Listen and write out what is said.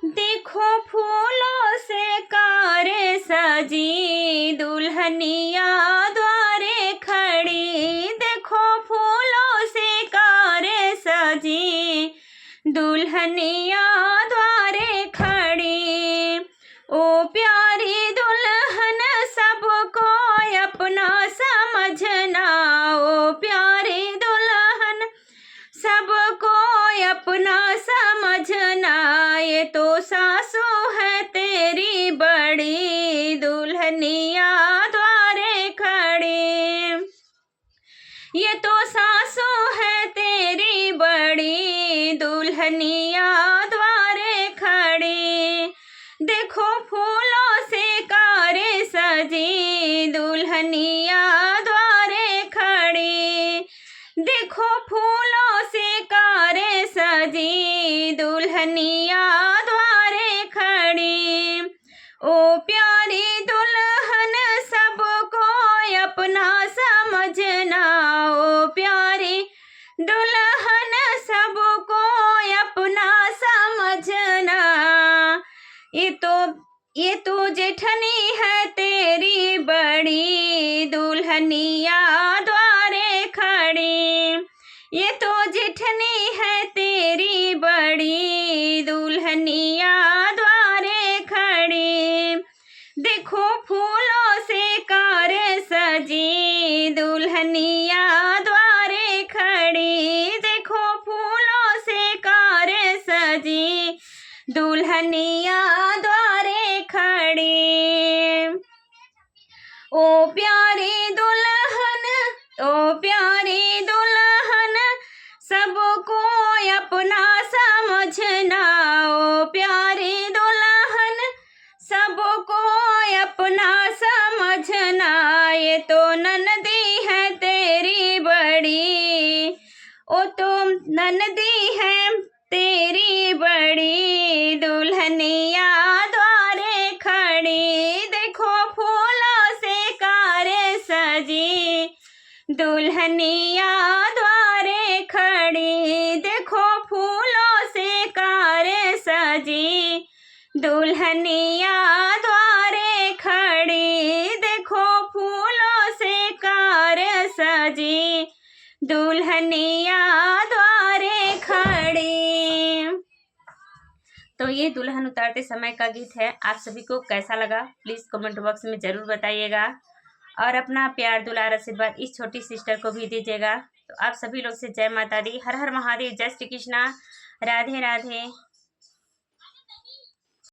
देखो फूलों से कार सजी, दुल्हनिया द्वारे खड़ी। देखो फूलों से कार सजी, दुल्हनिया द्वारे खड़ी। ओ प्यारी दुल्हन सबको अपना समझना, ओ प्यारी दुल्हन सबको अपना समझना। ये तो सासू है तेरी बड़ी, दुल्हनिया द्वारे खड़ी। ये तो सासू है तेरी बड़ी, दुल्हनिया द्वारे खड़ी। देखो फूलों से कार सजी, दुल्हनिया द्वारे खड़ी। देखो फूलों से कार सजी, दुल्हनिया द्वारे खड़ी। ओ प्यारी दुल्हन सबको अपना समझना, ओ प्यारी दुल्हन सबको अपना समझना। ये तो जेठनी है तेरी बड़ी, दुल्हनिया द्वारे खड़ी। ये तो जेठनी है तेरी बड़ी, दुल्हनिया द्वारे खड़ी। देखो फूलों से कार सजी, दुल्हनिया द्वारे खड़ी। देखो फूलों से कार सजी, दुल्हनिया द्वारे खड़ी। ओ प्यारी दुल्हन, ओ प्यारी दुल्हन सबको अपना समझना, ओ प्यारी दुल्हन सबको अपना समझना। ये तो ननदी है तेरी बड़ी, ओ तो ननदी है तेरी बड़ी, दुल्हनिया द्वारे खड़ी। देखो फूलों से कार सजी, दुल्हनिया द्वारे खड़ी। देखो फूलों से कार सजी, दुल्हनिया द्वारे खड़ी। देखो फूलों से कार सजी, दुल्हनिया द्वारे खड़ी। तो ये दुल्हन उतारते समय का गीत है। आप सभी को कैसा लगा प्लीज़ कमेंट बॉक्स में ज़रूर बताइएगा, और अपना प्यार दुलार आशीर्वाद इस छोटी सिस्टर को भी दीजिएगा। तो आप सभी लोग से जय माता दी, हर हर महादेव, जय श्री कृष्णा, राधे राधे।